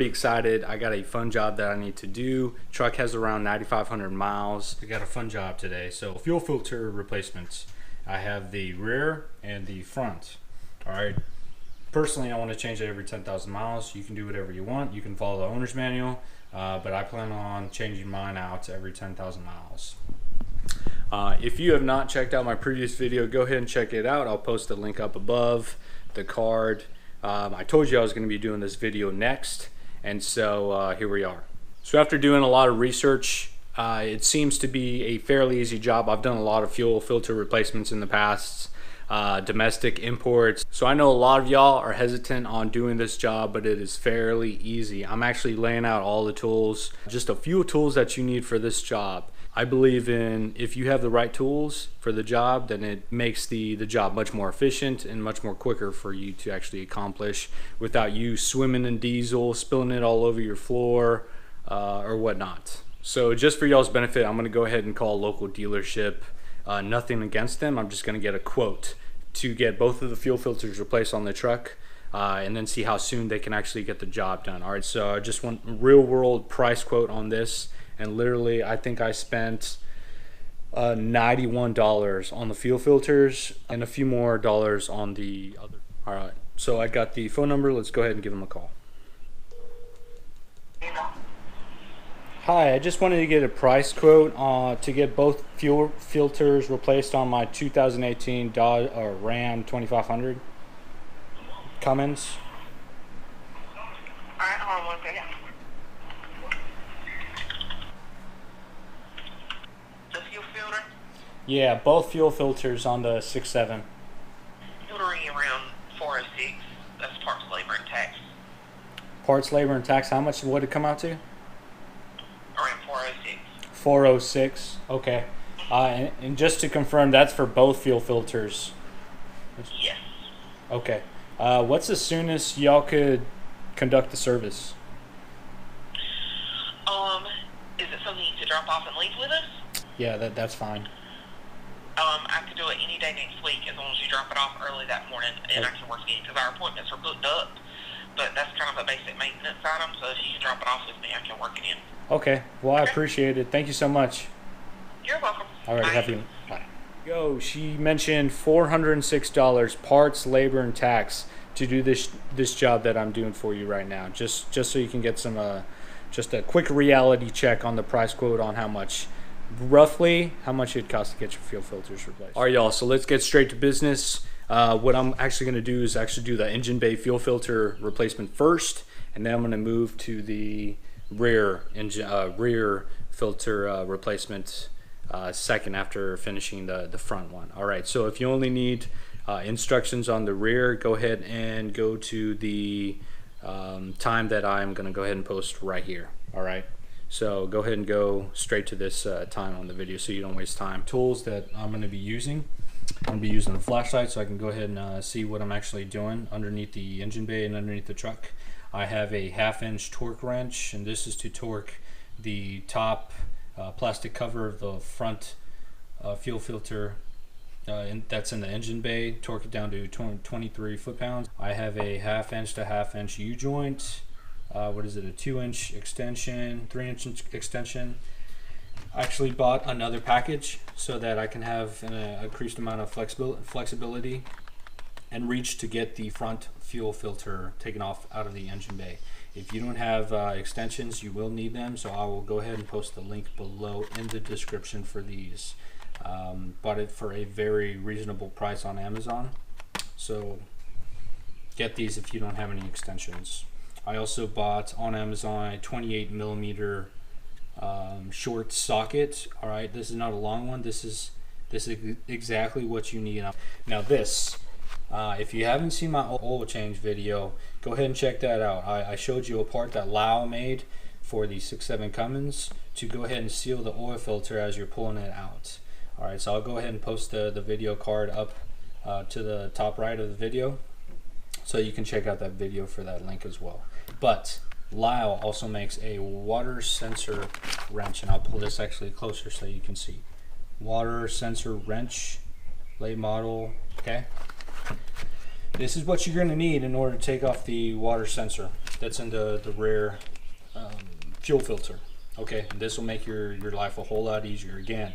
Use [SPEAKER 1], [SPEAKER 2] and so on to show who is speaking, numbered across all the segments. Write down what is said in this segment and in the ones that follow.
[SPEAKER 1] excited. I got a fun job that I need to do. Truck has around 9,500 miles. I got a fun job today. So fuel filter replacements. I have the rear and the front. All right. Personally, I want to change it every 10,000 miles. You can do whatever you want. You can follow the owner's manual, but I plan on changing mine out every 10,000 miles. If you have not checked out my previous video, go ahead and check it out. I'll post a link up above, the card. I told you I was going to be doing this video next, and so here we are. So after doing a lot of research, it seems to be a fairly easy job. I've done a lot of fuel filter replacements in the past, domestic imports. So I know a lot of y'all are hesitant on doing this job, but it is fairly easy. I'm actually laying out all the tools, just a few tools that you need for this job. I believe in if you have the right tools for the job, then it makes the job much more efficient and much more quicker for you to actually accomplish without you swimming in diesel, spilling it all over your floor or whatnot. So just for y'all's benefit, I'm going to go ahead and call a local dealership. Nothing against them. I'm just going to get a quote to get both of the fuel filters replaced on the truck and then see how soon they can actually get the job done. All right, so I just want a real world price quote on this. And literally, I think I spent $91 on the fuel filters and a few more dollars on the other. All right, so I got the phone number. Let's go ahead and give them a call. Hi, I just wanted to get a price quote to get both fuel filters replaced on my 2018 Dodge or Ram 2500 Cummins.
[SPEAKER 2] All right, hold on one second. The fuel filter?
[SPEAKER 1] Yeah, both fuel filters on the 6.7.
[SPEAKER 2] Filtering around 406. That's parts, labor, and tax.
[SPEAKER 1] Parts, labor, and tax. How much would it come out to?
[SPEAKER 2] Around 406.
[SPEAKER 1] 406. Okay. And just to confirm, that's for both fuel filters.
[SPEAKER 2] Yes.
[SPEAKER 1] Okay. What's the soonest y'all could conduct the service?
[SPEAKER 2] Is it something you could drop off and leave with us?
[SPEAKER 1] Yeah, that's fine.
[SPEAKER 2] I could do it any day next week as long as you drop it off early that morning, and I can work it because our appointments are booked up. But that's kind of a basic maintenance item, so if you can drop it off with me, I can work it in.
[SPEAKER 1] Okay. Well, I appreciate it. Thank you so much.
[SPEAKER 2] You're welcome.
[SPEAKER 1] All right.
[SPEAKER 2] Bye.
[SPEAKER 1] Happy. Bye. Go. She mentioned $406 parts, labor, and tax to do this job that I'm doing for you right now. Just so you can get some just a quick reality check on the price quote on roughly how much it costs to get your fuel filters replaced. All right, y'all. So let's get straight to business. What I'm actually going to do is actually do the engine bay fuel filter replacement first, and then I'm going to move to the rear filter replacement second after finishing the front one. All right, so if you only need instructions on the rear, go ahead and go to the time that I'm going to go ahead and post right here. All right, so go ahead and go straight to this time on the video so you don't waste time. Tools that I'm going to be using. I'm going to be using a flashlight so I can go ahead and see what I'm actually doing underneath the engine bay and underneath the truck. I have a 1/2-inch torque wrench, and this is to torque the top plastic cover of the front fuel filter that's in the engine bay, torque it down to 23 foot-pounds. I have a 1/2-inch to 1/2-inch U-joint. What is it, a 2-inch extension, 3-inch extension. I actually bought another package so that I can have an increased amount of flexibility and reach to get the front fuel filter taken off out of the engine bay. If you don't have extensions, you will need them, so I will go ahead and post the link below in the description for these. Bought it for a very reasonable price on Amazon, so get these if you don't have any extensions. I also bought on Amazon a 28 millimeter short socket. All right, this is not a long one. This is exactly what you need. Now this, if you haven't seen my oil change video, go ahead and check that out. I showed you a part that Lau made for the 6.7 Cummins to go ahead and seal the oil filter as you're pulling it out. All right, so I'll go ahead and post the video card up to the top right of the video, so you can check out that video for that link as well. But Lau also makes a water sensor wrench, and I'll pull this actually closer so you can see. Water sensor wrench, late model, okay? this is what you're going to need in order to take off the water sensor that's in the rear fuel filter. Okay, and this will make your life a whole lot easier. Again,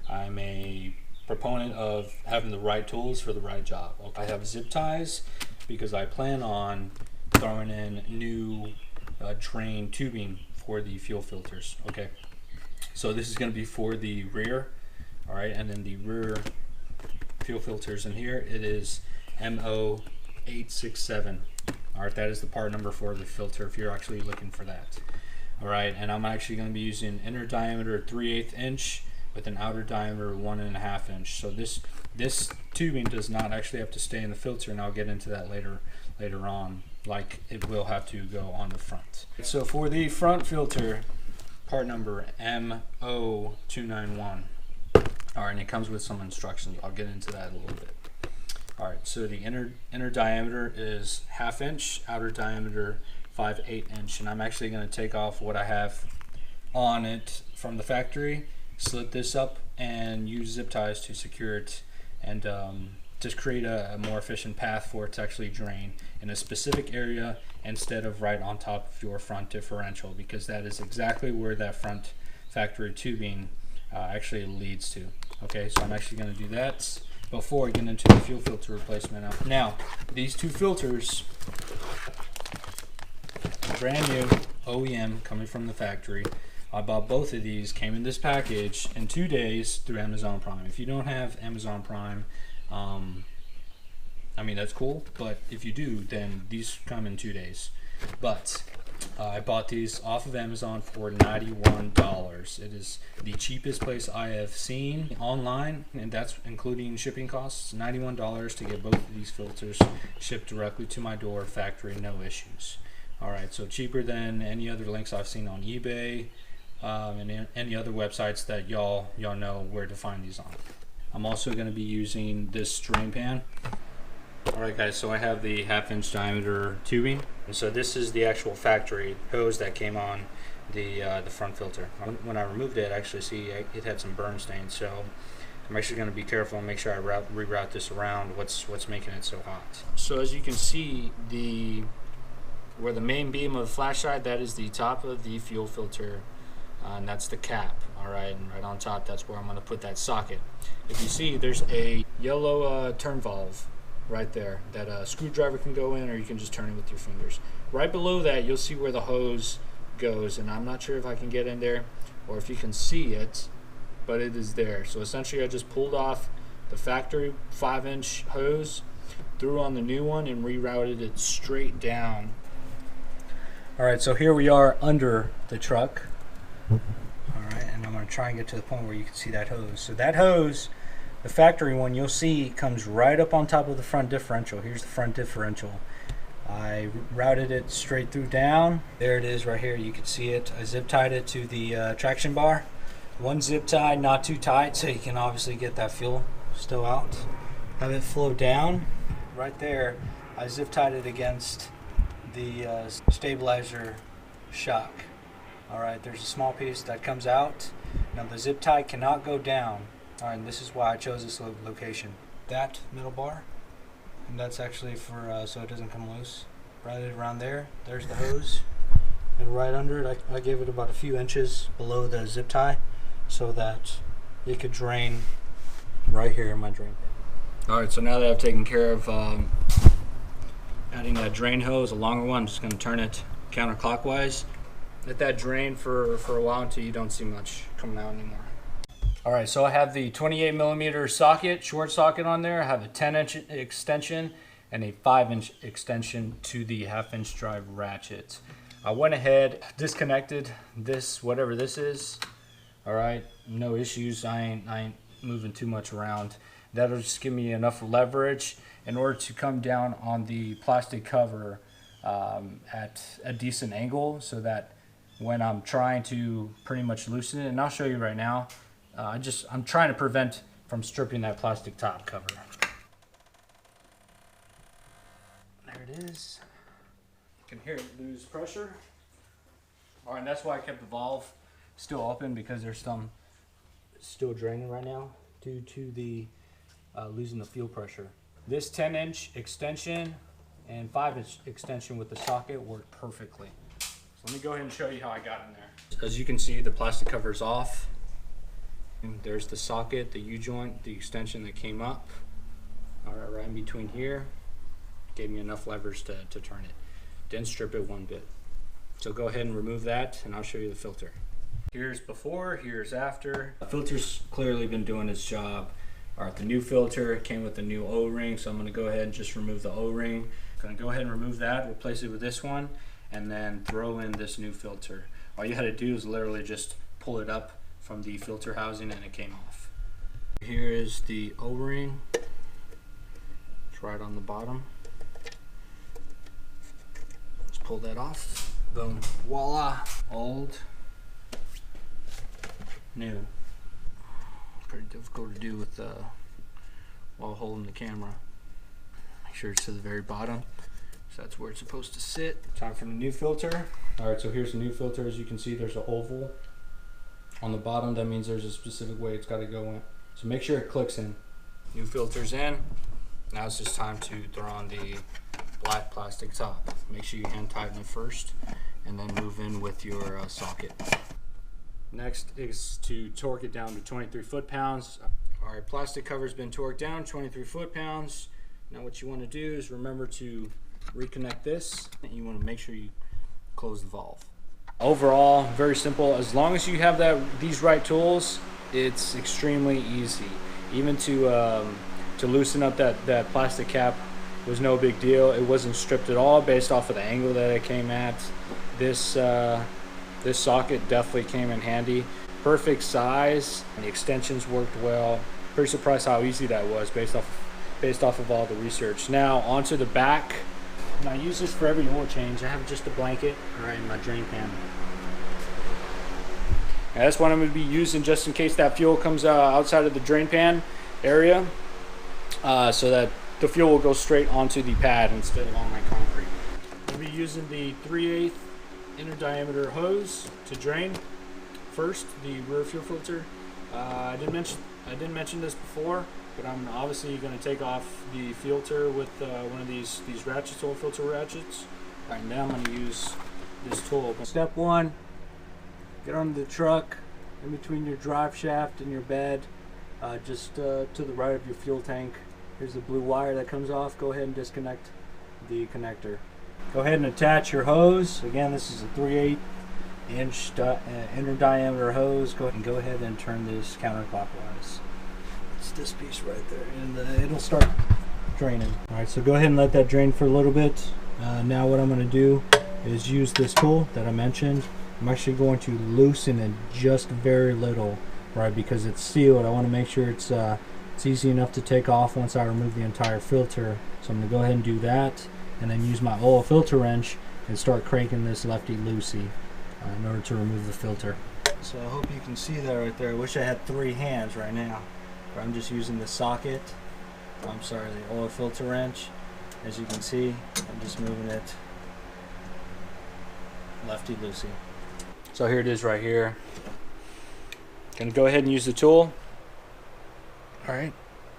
[SPEAKER 1] I'm a proponent of having the right tools for the right job. Okay. I have zip ties because I plan on throwing in new drain tubing for the fuel filters. Okay, so this is going to be for the rear. All right, and then the rear fuel filters in here, it is MO867. All right, that is the part number for the filter if you're actually looking for that. All right, and I'm actually going to be using inner diameter 3/8 inch with an outer diameter 1.5 inch. So this tubing does not actually have to stay in the filter, and I'll get into that later on, like it will have to go on the front. So for the front filter, part number MO291. All right, and it comes with some instructions. I'll get into that a little bit. All right, so the inner diameter is 1/2 inch, outer diameter 5/8 inch, and I'm actually going to take off what I have on it from the factory, slit this up, and use zip ties to secure it, and just create a more efficient path for it to actually drain in a specific area instead of right on top of your front differential, because that is exactly where that front factory tubing actually leads to. Okay, so I'm actually going to do that before I get into the fuel filter replacement. Now, these two filters, brand new OEM coming from the factory. I bought both of these, came in this package in 2 days through Amazon Prime. If you don't have Amazon Prime, I mean, that's cool, but if you do, then these come in 2 days. But I bought these off of Amazon for $91. It is the cheapest place I have seen online, and that's including shipping costs. $91 to get both of these filters shipped directly to my door, factory, no issues. All right, so cheaper than any other links I've seen on eBay and any other websites that y'all know where to find these on. I'm also going to be using this drain pan. All right, guys, so I have the 1/2 inch diameter tubing, and so this is the actual factory hose that came on the front filter. When I removed it, actually see it had some burn stains, so I'm actually going to be careful and make sure I reroute this around what's making it so hot. So as you can see, where the main beam of the flashlight, that is the top of the fuel filter, and that's the cap. All right, and right on top, that's where I'm going to put that socket. If you see, there's a yellow turn valve right there that a screwdriver can go in, or you can just turn it with your fingers. Right below that, you'll see where the hose goes, and I'm not sure if I can get in there or if you can see it, but it is there. So essentially, I just pulled off the factory 5-inch hose, threw on the new one, and rerouted it straight down. All right, so here we are under the truck. All right, and I'm going to try and get to the point where you can see that hose. So that hose, the factory one, you'll see comes right up on top of the front differential. Here's the front differential. I routed it straight through down. There it is right here. You can see it. I zip tied it to the traction bar. One zip tie, not too tight, so you can obviously get that fuel still out. Have it flow down. Right there, I zip tied it against the stabilizer shock. All right, there's a small piece that comes out. Now the zip tie cannot go down. All right, and this is why I chose this location. That middle bar, and that's actually for so it doesn't come loose. Right around there, there's the hose, and right under it, I gave it about a few inches below the zip tie so that it could drain right here in my drain pan. All right, so now that I've taken care of adding that drain hose, a longer one, I'm just going to turn it counterclockwise. Let that drain for a while until you don't see much coming out anymore. All right, so I have the 28mm socket, short socket on there. I have a 10-inch extension and a 5-inch extension to the 1/2-inch drive ratchet. I went ahead, disconnected this, whatever this is. All right, no issues. I ain't moving too much around. That'll just give me enough leverage in order to come down on the plastic cover at a decent angle, so that when I'm trying to pretty much loosen it, and I'll show you right now, I'm trying to prevent from stripping that plastic top cover. There it is. You can hear it lose pressure. All right, and that's why I kept the valve still open, because there's some still draining right now due to the losing the fuel pressure. This 10-inch extension and 5-inch extension with the socket worked perfectly. So let me go ahead and show you how I got in there. As you can see, the plastic cover is off. And there's the socket, the U-joint, the extension that came up. All right, right in between here. Gave me enough levers to turn it. Didn't strip it one bit. So go ahead and remove that and I'll show you the filter. Here's before, here's after. The filter's clearly been doing its job. All right, the new filter came with the new O-ring, so I'm gonna go ahead and just remove the O-ring. Gonna go ahead and remove that, replace it with this one, and then throw in this new filter. All you had to do is literally just pull it up from the filter housing and it came off. Here is the O-ring. It's right on the bottom. Let's pull that off. Boom, voila. Old, new. Pretty difficult to do with while holding the camera. Make sure it's to the very bottom, so that's where it's supposed to sit. Time for the new filter. All right, so here's the new filter. As you can see, there's an oval on the bottom. That means there's a specific way it's got to go in. So make sure it clicks in. New filter's in. Now it's just time to throw on the black plastic top. Make sure you hand tighten it first, and then move in with your socket. Next is to torque it down to 23 foot-pounds. All right, plastic cover's been torqued down, 23 foot-pounds. Now what you want to do is remember to reconnect this, and you want to make sure you close the valve. Overall, very simple. As long as you have these right tools, it's extremely easy. Even to loosen up that plastic cap was no big deal. It wasn't stripped at all based off of the angle that it came at. This socket definitely came in handy. Perfect size, and the extensions worked well. Pretty surprised how easy that was based off of all the research. Now onto the back. And I use this for every oil change. I have just a blanket right in my drain pan. And that's what I'm going to be using just in case that fuel comes outside of the drain pan area, so that the fuel will go straight onto the pad instead of on my concrete. I'll be using the 3/8 inner diameter hose to drain first the rear fuel filter. I didn't mention this before, but I'm obviously going to take off the filter with one of these ratchets, oil filter ratchets. All right, now I'm going to use this tool. Step one: get under the truck, in between your drive shaft and your bed, just to the right of your fuel tank. Here's the blue wire that comes off. Go ahead and disconnect the connector. Go ahead and attach your hose. Again, this is a 3/8 inch inner diameter hose. Go ahead and turn this counterclockwise. It's this piece right there, and it'll start draining. All right, so go ahead and let that drain for a little bit. Now what I'm going to do is use this tool that I mentioned. I'm actually going to loosen it just very little, right? Because it's sealed. I want to make sure it's easy enough to take off once I remove the entire filter. So I'm going to go ahead and do that, and then use my oil filter wrench and start cranking this lefty-loosey in order to remove the filter. So I hope you can see that right there. I wish I had 3 hands right now, but I'm just using the socket. I'm sorry, the oil filter wrench. As you can see, I'm just moving it lefty-loosey. So here it is right here. Gonna go ahead and use the tool. All right,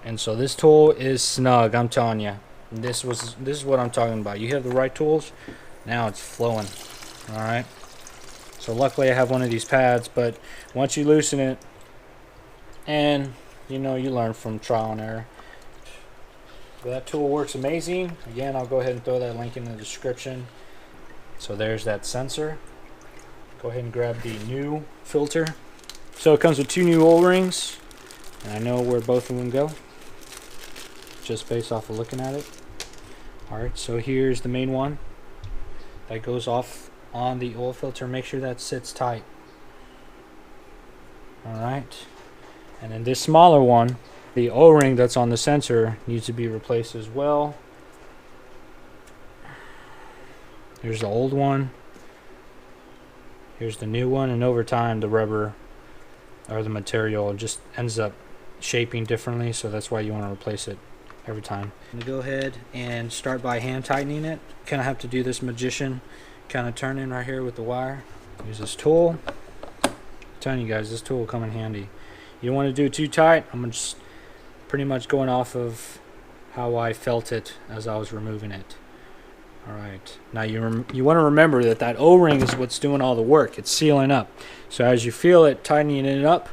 [SPEAKER 1] and so this tool is snug. I'm telling you, this is what I'm talking about. You have the right tools, now it's flowing. All right. So luckily I have one of these pads, but once you loosen it, and you learn from trial and error. But that tool works amazing. Again, I'll go ahead and throw that link in the description. So there's that sensor. Go ahead and grab the new filter. So it comes with 2 new O-rings, and I know where both of them go, just based off of looking at it. Alright, so here's the main one that goes off on the oil filter. Make sure that sits tight. Alright, and then this smaller one, the O-ring that's on the sensor, needs to be replaced as well. Here's the old one. Here's the new one, and over time the rubber or the material just ends up shaping differently, so that's why you want to replace it every time. I'm gonna go ahead and start by hand tightening it. Kind of have to do this magician kind of turning right here with the wire. Use this tool. I'm telling you guys, this tool will come in handy. You don't want to do it too tight. I'm just pretty much going off of how I felt it as I was removing it. Alright, now you want to remember that that O-ring is what's doing all the work. It's sealing up. So as you feel it tightening it up,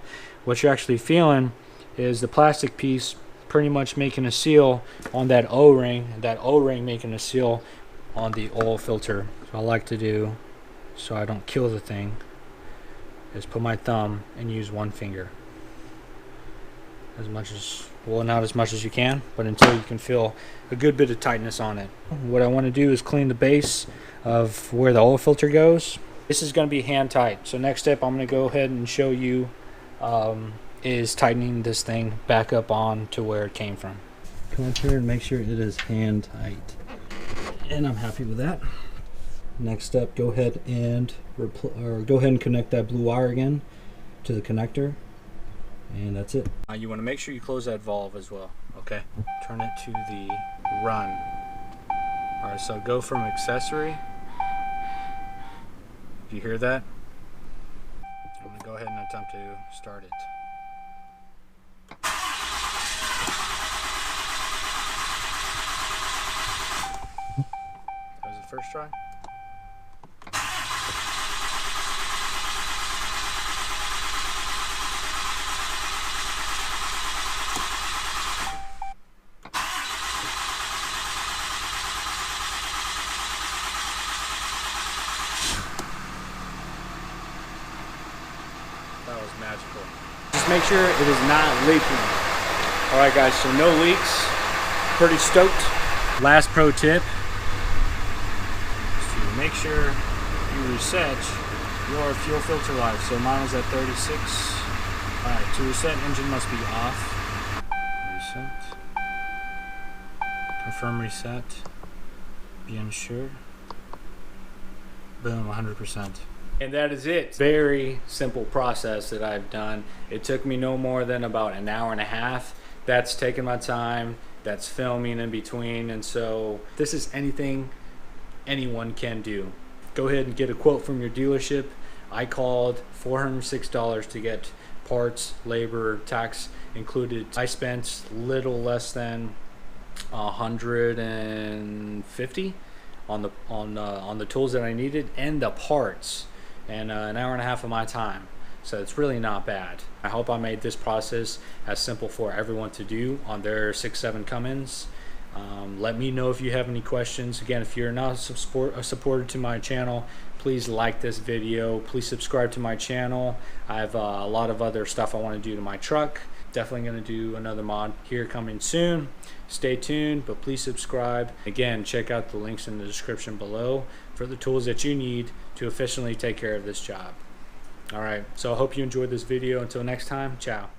[SPEAKER 1] what you're actually feeling is the plastic piece pretty much making a seal on that O-ring, and that O-ring making a seal on the oil filter. So I like to do, so I don't kill the thing, is put my thumb and use one finger. As much as, well, not as much as you can, but until you can feel a good bit of tightness on it. What I want to do is clean the base of where the oil filter goes. This is going to be hand tight. So next step I'm going to go ahead and show you is tightening this thing back up on to where it came from. Come up here and make sure it is hand tight. And I'm happy with that. Next step, go ahead and connect that blue wire again to the connector. And that's it. You want to make sure you close that valve as well. Okay. Turn it to the run. Alright, so go from accessory. Do you hear that? I'm going to go ahead and attempt to start it. That was the first try. That was magical. Just make sure it is not leaking. Alright guys, so no leaks. Pretty stoked. Last pro tip is to make sure you reset your fuel filter life. So mine was at 36. Alright, to reset, engine must be off. Reset. Confirm reset. Be unsure. Boom, 100%. And that is it. Very simple process that I've done. It took me no more than about an hour and a half. That's taking my time. That's filming in between. And so this is anything anyone can do. Go ahead and get a quote from your dealership. I called $406 to get parts, labor, tax included. I spent little less than $150 on the tools that I needed and the parts, and an hour and a half of my time. So it's really not bad. I hope I made this process as simple for everyone to do on their 6.7 Cummins. Let me know if you have any questions. Again, if you're not a supporter to my channel, please like this video. Please subscribe to my channel. I have a lot of other stuff I want to do to my truck. Definitely going to do another mod here coming soon. Stay tuned, but please subscribe. Again, check out the links in the description below for the tools that you need to efficiently take care of this job. Alright, so I hope you enjoyed this video. Until next time, ciao.